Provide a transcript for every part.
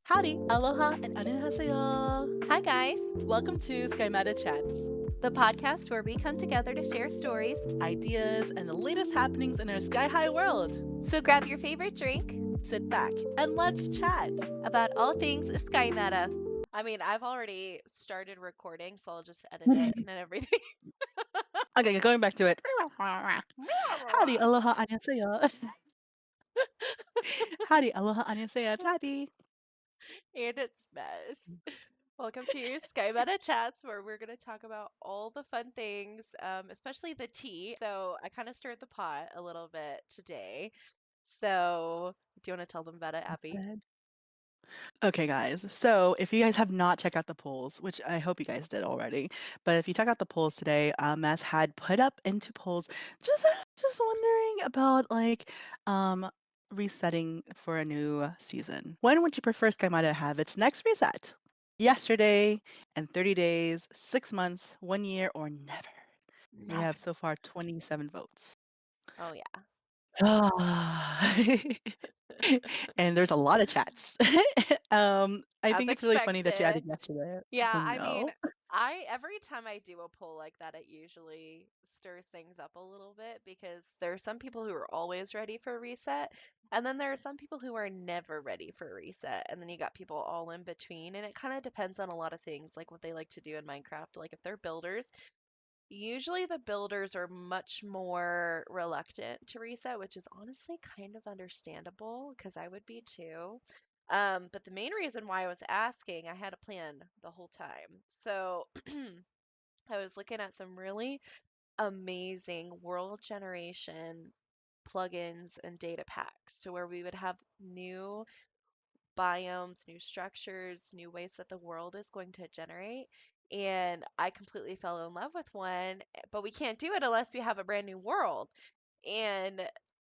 Howdy, aloha, and annyeonghaseyo. Hi, guys. Welcome to Skymata Chats, The podcast where we come together to share stories. ideas, and the latest happenings in our sky-high world. So grab your favorite drink Sit back and let's chat. about all things Sky Meta. I mean, I've already started recording, so I'll just edit it and then everything. Okay, going back to it. Howdy, aloha, annyeonghaseyo. Howdy, aloha, annyeonghaseyo, Tati. And it's mess. Welcome to Sky Meta Chats, where we're going to talk about all the fun things, especially the tea. So I kind of stirred the pot a little bit today. So do you want to tell them about it, Abby? Okay, guys. So if you guys have not checked out the polls, which I hope you guys did already, but if you check out the polls today, Mass had put up into polls just wondering about um resetting for a new season. When would you prefer Skymada to have its next reset? Yesterday, in 30 days, 6 months, 1 year, or never? We Never. have so far 27 votes. Oh, yeah. And there's a lot of chats. I As think it's really funny that you expected. added yesterday. Yeah, Oh, I mean, no. I every time I do a poll like that, it usually stirs things up a little bit because there are some people who are always ready for a reset, and then there are some people who are never ready for a reset, and then you got people all in between, and it kind of depends on a lot of things, like what they like to do in Minecraft. Like if they're builders, usually the builders are much more reluctant to reset, which is honestly kind of understandable because I would be too. But the main reason why I was asking, I had a plan the whole time. So I was looking at some really amazing world generation plugins and data packs to where we would have new biomes, new structures, new ways that the world is going to generate. And I completely fell in love with one, but we can't do it unless we have a brand new world. And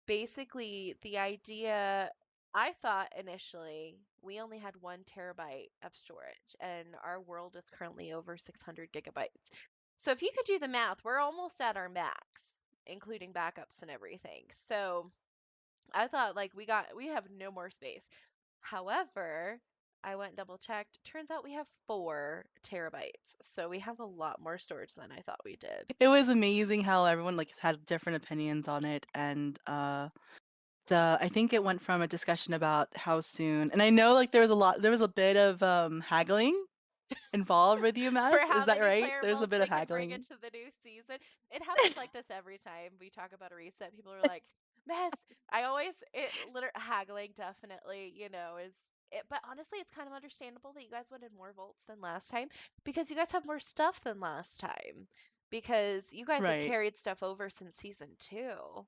basically, the idea I thought initially we only had 1 terabyte of storage, and our world is currently over 600 gigabytes. So if you could do the math, we're almost at our max, including backups and everything. So I thought like we have no more space. However, I went and double checked. Turns out we have 4 terabytes. So we have a lot more storage than I thought we did. It was amazing how everyone had different opinions on it, and I think it went from a discussion about how soon, and I know there was a bit of haggling involved with For UMass. Is how that many right? player There's a votes bit they of can bring haggling. into the new season. It happens like this every time we talk about a reset. People are like, "Mess." I always it literally haggling definitely, is it, but honestly, it's kind of understandable that you guys wanted more votes than last time because you guys have more stuff than last time because you guys have Right. carried stuff over since season 2.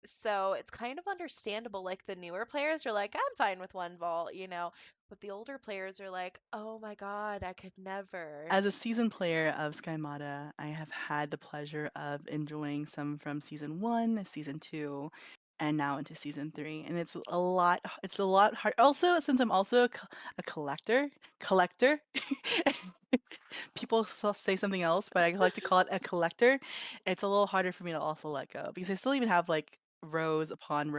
So it's kind of understandable. Like the newer players are like, I'm fine with 1 vault, but the older players are like, oh my God, I could never. As a season player of Skymata, I have had the pleasure of enjoying some from season 1, season 2, and now into season 3, and it's a lot hard also, since I'm also a collector, people say something else, but I like to call it a collector. It's a little harder for me to also let go because I still even have, like, rows upon,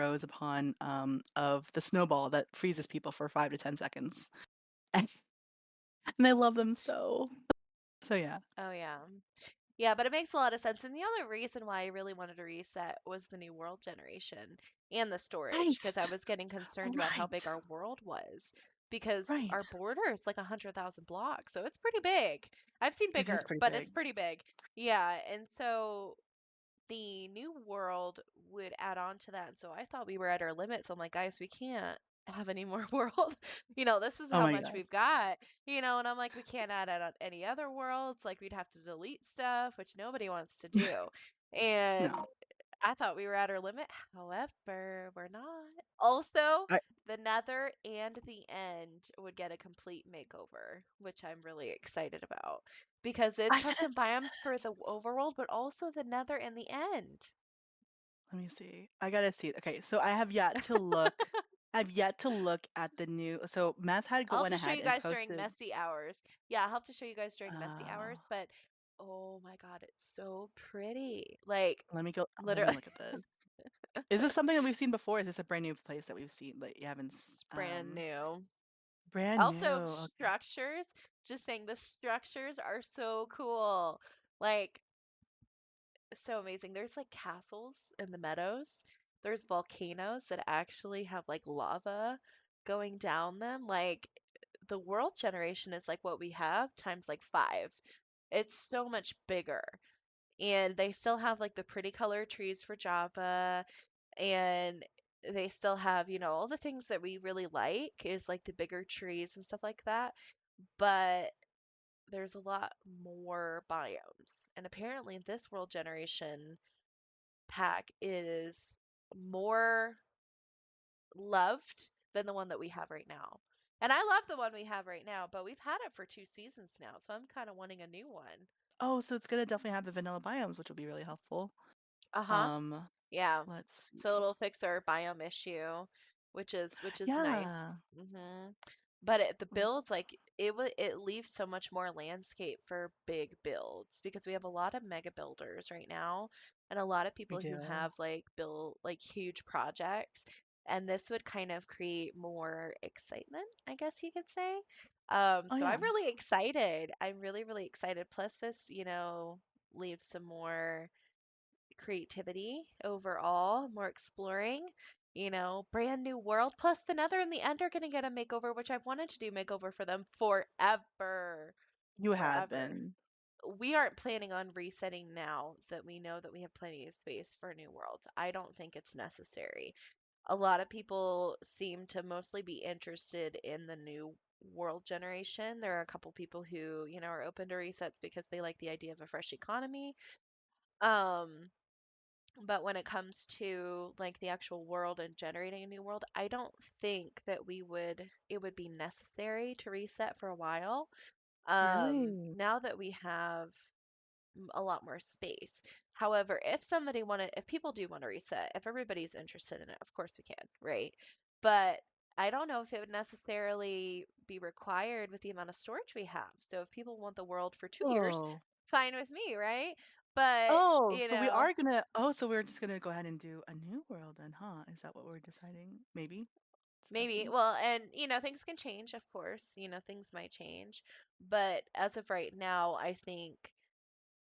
of the snowball that freezes people for 5 to 10 seconds, and I love them so. So, yeah. Oh, yeah. Yeah, but it makes a lot of sense. And the other reason why I really wanted to reset was the new world generation and the storage, because I Right. was getting concerned about how big Right. our world was. Because our Right. border is like 100,000 blocks, so it's pretty big. I've seen It is bigger, pretty but it's big. pretty big. Yeah, and so the new world would add on to that. And so I thought we were at our limits. I'm like, guys, we can't have any more world. This is Oh how my much god. we've got, and I'm like, we can't add on any other worlds. Like, we'd have to delete stuff, which nobody wants to do. And No. I thought we were at our limit. However, we're not. Also, I the Nether and the End would get a complete makeover, which I'm really excited about because it's I gotta custom look at biomes for this. the overworld, but also the Nether and the End. Let me see. I gotta see. Okay, so I've yet to look at the new so Mass had I'll have went to show ahead you and guys during posted, messy hours. Yeah, I'll have to show you guys during messy uh, hours, but oh my God, it's so pretty. Like, let me literally, look at this. Is this something that we've seen before? Is this a brand new place that we've seen that you haven't it's brand new. Brand new, Also, okay. structures, just saying the structures are so cool. Like, so amazing. There's like castles in the meadows. There's volcanoes that actually have like lava going down them. Like the world generation is like what we have times like five. It's so much bigger. And they still have like the pretty colored trees for Java, and they still have, all the things that we really like is like the bigger trees and stuff like that. But there's a lot more biomes. And apparently this world generation pack is more loved than the one that we have right now. And I love the one we have right now, but we've had it for 2 seasons now, so I'm kind of wanting a new one. Oh, so it's gonna definitely have the vanilla biomes, which will be really helpful. Uh-huh. Um, Yeah. let's So see. it'll fix our biome issue, which is nice. Yeah. hmm But the L builds, like it leaves so much more landscape for big builds because we have a lot of mega builders right now and a lot of we people who do. have like built like huge projects, and this would kind of create more excitement, I guess you could say. Oh, So yeah. I'm really excited. I'm really, really excited. Plus this, leaves some more creativity overall, more exploring, brand new world. Plus, the Nether and the End are going to get a makeover, which I've wanted to do makeover for them forever. You have Forever. been. We aren't planning on resetting now that we know that we have plenty of space for new worlds. I don't think it's necessary. A lot of people seem to mostly be interested in the new world generation. There are a couple people who, are open to resets because they like the idea of a fresh economy. Um, but when it comes to like the actual world and generating a new world, I don't think that it would be necessary to reset for a while. Really? Now that we have a lot more space. However, if people do want to reset, if everybody's interested in it, of course we can, right? But I don't know if it would necessarily be required with the amount of storage we have. So if people want the world for 2 years, Oh. fine with me, right? But, Oh, so we are gonna so we're just gonna go ahead and do a new world then, huh? Is that what we're deciding? Maybe? maybe, Discussing? well, and things can change, of course. Things might change. But as of right now, I think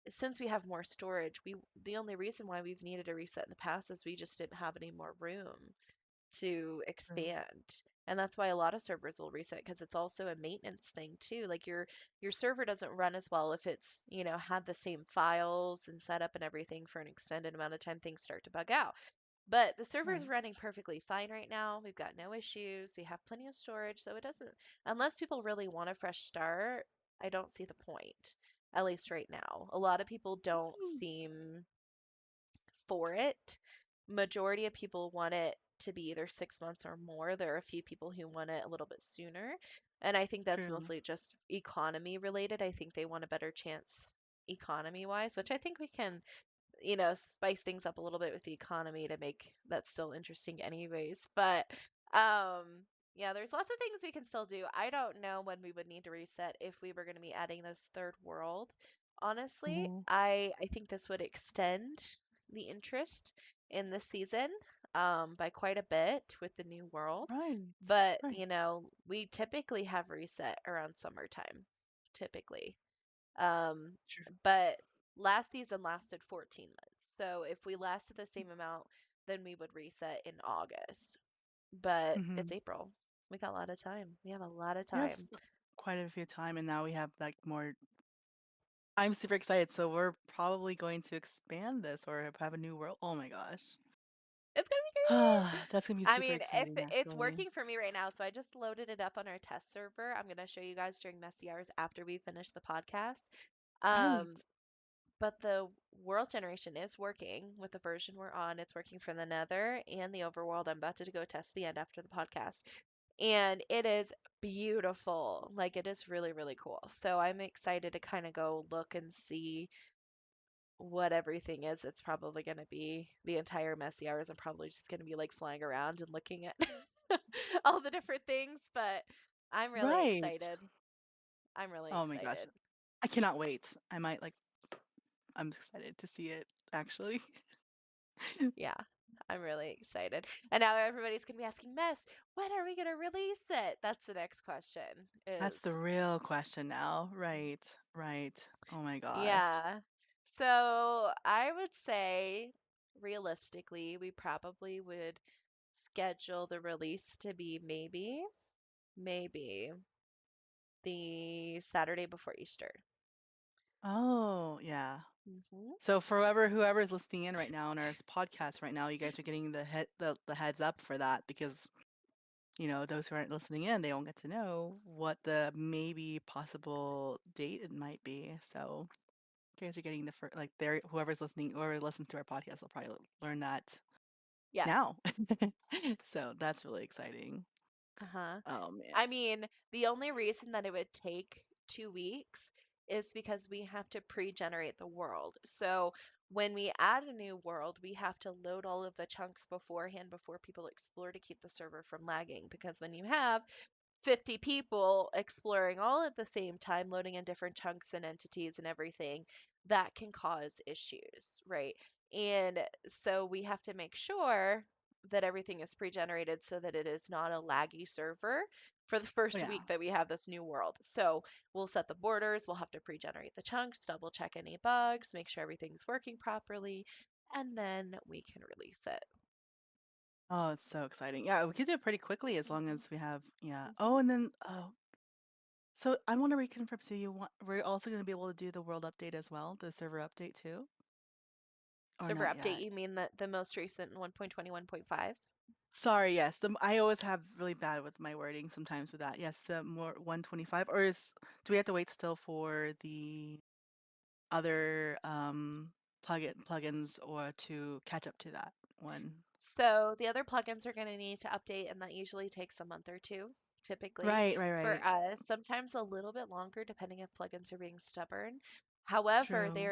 since we have more storage, the only reason why we've needed a reset in the past is we just didn't have any more room to True. expand. And that's why a lot of servers will reset because it's also a maintenance thing too. Like your server doesn't run as well if it's, had the same files and setup and everything for an extended amount of time, things start to bug out. But the server is Right. running perfectly fine right now. We've got no issues. We have plenty of storage, so it doesn't, unless people really want a fresh start, I don't see the point, at least right now. A lot of people don't Mm, seem for it. Majority of people want it to be either 6 months or more. There are a few people who want it a little bit sooner. And I think that's true. mostly just economy related. I think they want a better chance economy wise, which I think we can, spice things up a little bit with the economy to make that still interesting anyways. But yeah, there's lots of things we can still do. I don't know when we would need to reset if we were going to be adding this third world. Honestly, Mhm. I think this would extend the interest in this season by quite a bit with the new world. Right. But, Right. we typically have reset around summertime, typically. Um, True. but last season lasted 14 months. So if we lasted the same amount, then we would reset in August. But it's Mhm. April. We got a lot of time. We have a lot of We have time. quite a few time, and now we have like more. I'm super excited. So we're probably going to expand this or have a new world. Oh my gosh. It's gonna be crazy. That's gonna be I super mean, if exciting, it's actually. working for me right now, so I just loaded it up on our test server. I'm gonna show you guys during messy hours after we finish the podcast. Um, Right. but the world generation is working with the version we're on. It's working for the Nether and the Overworld. I'm about to go test the end after the podcast. And it is beautiful. Like it is really, really cool. So I'm excited to kind of go look and see what everything is. It's probably going to be the entire messy hours. I'm probably just going to be like flying around and looking at all the different things, but I'm really Right. excited. I'm really Oh my gosh. excited. I cannot wait. I might like I'm excited to see it actually. Yeah. I'm really excited. And now everybody's going to be asking Mess, when are we going to release it? That's the next question That's is, the real question now. Right, right. Oh my gosh. yeah. So I would say realistically, we probably would schedule the release to be maybe the Saturday before Easter. Oh, yeah. Hmm. So for whoever's listening in right now on our podcast right now, you guys are getting the heads up for that because, those who aren't listening in, they don't get to know what the maybe possible date it might be. So you guys are getting the first, like, there, whoever listens to our podcast will probably learn that Yes. now. So that's really exciting. Uh-huh. Oh man. I mean, the only reason that it would take 2 weeks is because we have to pre-generate the world. So when we add a new world, we have to load all of the chunks beforehand before people explore to keep the server from lagging. Because when you have 50 people exploring all at the same time, loading in different chunks and entities and everything, that can cause issues, right? And so we have to make sure that everything is pre-generated so that it is not a laggy server for the Oh first yeah. week that we have this new world. So we'll set the borders, we'll have to pre-generate the chunks, double check any bugs, make sure everything's working properly, and then we can release it. Oh, it's so exciting. Yeah, we could do it pretty quickly as long Mhm, as we have, yeah. Oh, mhm. and then, so I want to reconfirm. So we're also going to be able to do the world update as well, the server update too, or Server not update, yet? you mean the most recent 1.21.5? Sorry, yes. I always have really bad with my wording sometimes with that. Yes, the more 125, or do we have to wait still for the other plugins or to catch up to that one? So the other plugins are going to need to update, and that usually takes a month or two, typically. Right, right, For right. us, sometimes a little bit longer, depending if plugins are being stubborn. However, True.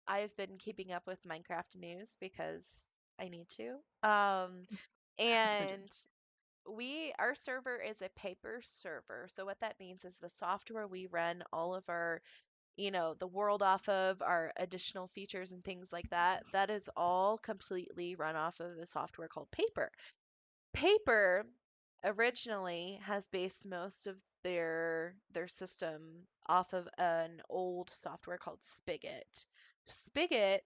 I've been keeping up with Minecraft news because I need to. As much. And our server is a paper server. So what that means is the software we run all of our, the world off of, our additional features and things like that, that is all completely run off of a software called Paper. Paper originally has based most of their system off of an old software called Spigot. Spigot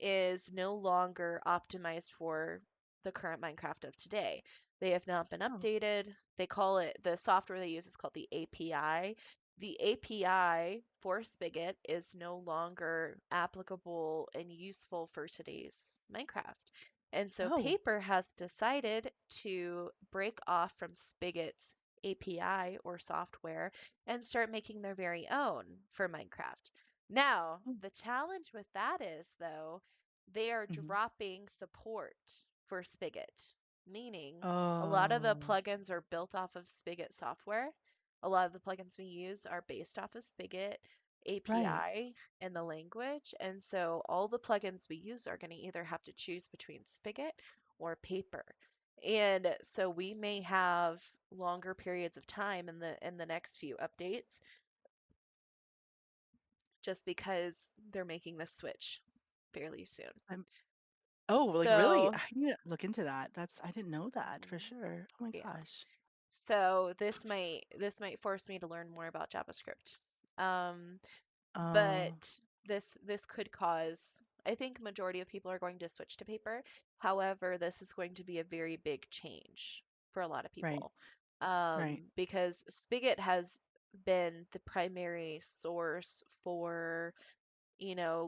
is no longer optimized for the current Minecraft of today. They have not been Oh, updated. They call it, the software they use is called the API. The API for Spigot is no longer applicable and useful for today's Minecraft. And so oh, Paper has decided to break off from Spigot's API or software and start making their very own for Minecraft. Now, oh, the challenge with that is, though, they are mhm. dropping support for Spigot, meaning a lot of the Oh, plugins are built off of Spigot software. A lot of the plugins we use are based off of Spigot right. API and the language. And so all the plugins we use are going to either have to choose between Spigot or Paper. And so we may have longer periods of time in the next few updates just because they're making the switch fairly soon. I'm Oh, like, really? So, I need to look into that. I didn't know that for mhm, sure. Oh my yeah. gosh. So this might force me to learn more about JavaScript. Um, Uh, but this could cause, I think majority of people are going to switch to paper. However, this is going to be a very big change for a lot of right, people. right. Because Spigot has been the primary source for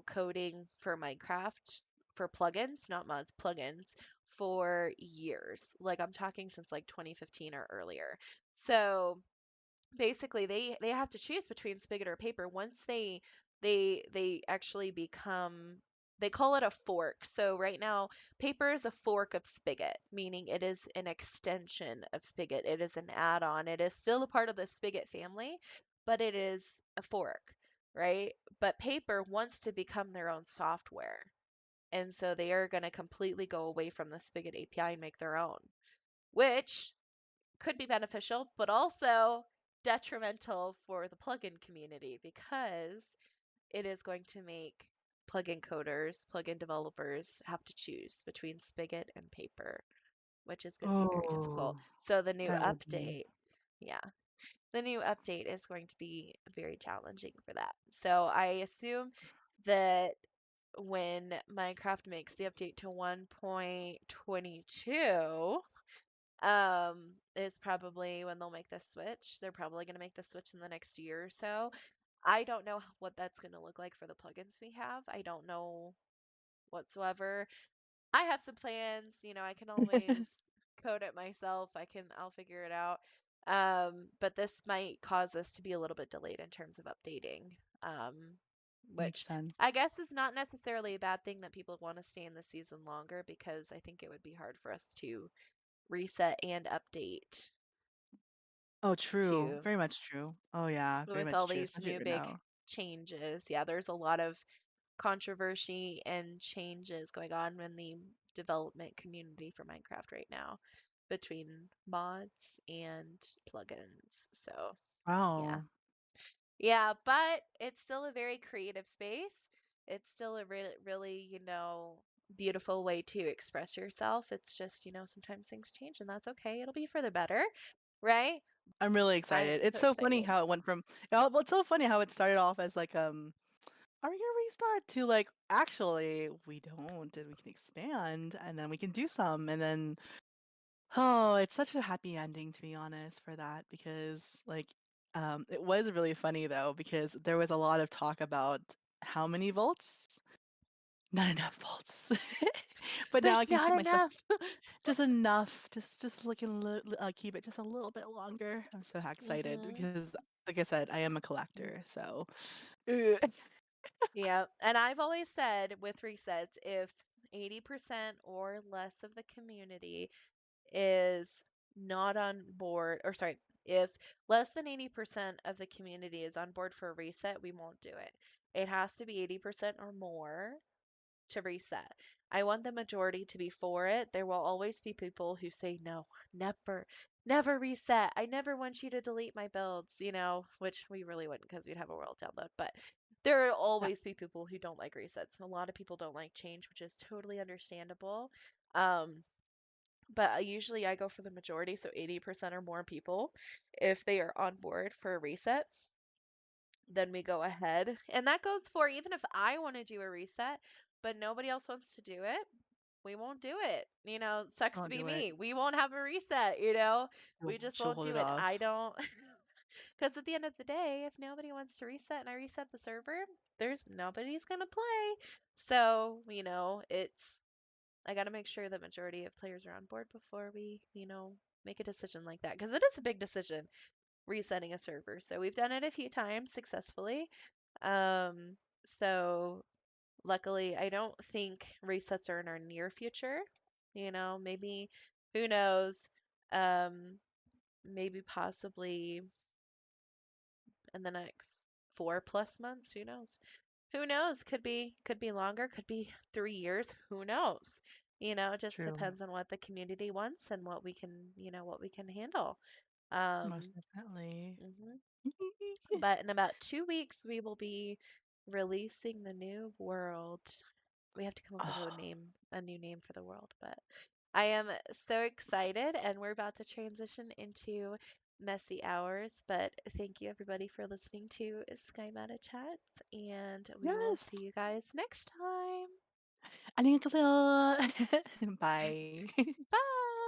coding for Minecraft for plugins, not mods, plugins for years. Like I'm talking since like 2015 or earlier. So basically they have to choose between Spigot or Paper once they actually become, they call it a fork. So right now Paper is a fork of Spigot, meaning it is an extension of Spigot. It is an add-on. It is still a part of the Spigot family, but it is a fork, right? But Paper wants to become their own software. And so they are going to completely go away from the Spigot API and make their own, which could be beneficial, but also detrimental for the plugin community because it is going to make plugin coders, plugin developers have to choose between Spigot and Paper, which is going to be very difficult. Oh, So the new that would be update, yeah, the new update is going to be very challenging for that. So I assume that when Minecraft makes the update to 1.22, is probably when they'll make the switch. They're probably going to make the switch in the next year or so. I don't know what that's going to look like for the plugins we have. I don't know whatsoever. I have some plans, I can always code it myself. I'll figure it out. But this might cause us to be a little bit delayed in terms of updating. makes Which I sense. guess is not necessarily a bad thing that people want to stay in the season longer because I think it would be hard for us to reset and update Oh, true. to Very much true. Oh, yeah, very with much all true, these especially new right big now. changes. Yeah, there's a lot of controversy and changes going on in the development community for Minecraft right now between mods and plugins. So, yeah. Wow. Yeah, but it's still a very creative space. It's still a really, beautiful way to express yourself. It's just, sometimes things change and that's okay. It'll be for the better, right? I'm really I am excited. It's so so funny excited. how it went from well, it's so funny how it started off as like, "Are we gonna restart?" to like, "Actually, we don't, and we can expand, and then we can do some," and then oh, it's such a happy ending, to be honest, for that because, like, it was really funny, though, because there was a lot of talk about how many volts? Not enough volts. But now I There's can keep not myself enough. just enough, just looking keep it just a little bit longer. I'm so excited hmm because, like I said, I am a collector, so ugh. Yeah, and I've always said with resets, if 80% or less of the community is not on board, or sorry, if less than 80% of the community is on board for a reset, we won't do it. It has to be 80% or more to reset. I want the majority to be for it. There will always be people who say, no, never, never reset. I never want you to delete my builds, which we really wouldn't because we'd have a world download. But there will Yeah, always be people who don't like resets. A lot of people don't like change, which is totally understandable. Um, but usually I go for the majority, so 80% or more people, if they are on board for a reset, then we go ahead. And that goes for even if I want to do a reset, but nobody else wants to do it, we won't do it. Sucks to I'll be do it. me. We won't have a reset. We just She'll won't hold do it it. I off. don't, because at the end of the day, if nobody wants to reset and I reset the server, there's nobody's gonna play. So, I got to make sure the majority of players are on board before we, make a decision like that because it is a big decision resetting a server. So we've done it a few times successfully. So luckily, I don't think resets are in our near future. Maybe who knows? Um, maybe possibly in the next 4+ months. Who knows? Who knows? Could be longer, could be 3 years. Who knows? It just True. depends on what the community wants and what we can handle. Most Um, definitely. mhm. But in about 2 weeks, we will be releasing the new world. We have to come up with Oh, a new name for the world, but I am so excited and we're about to transition into messy hours. But thank you everybody for listening to Skymata Chats, and we will see yes. you guys next time. 안녕히 계세요. Bye. Bye.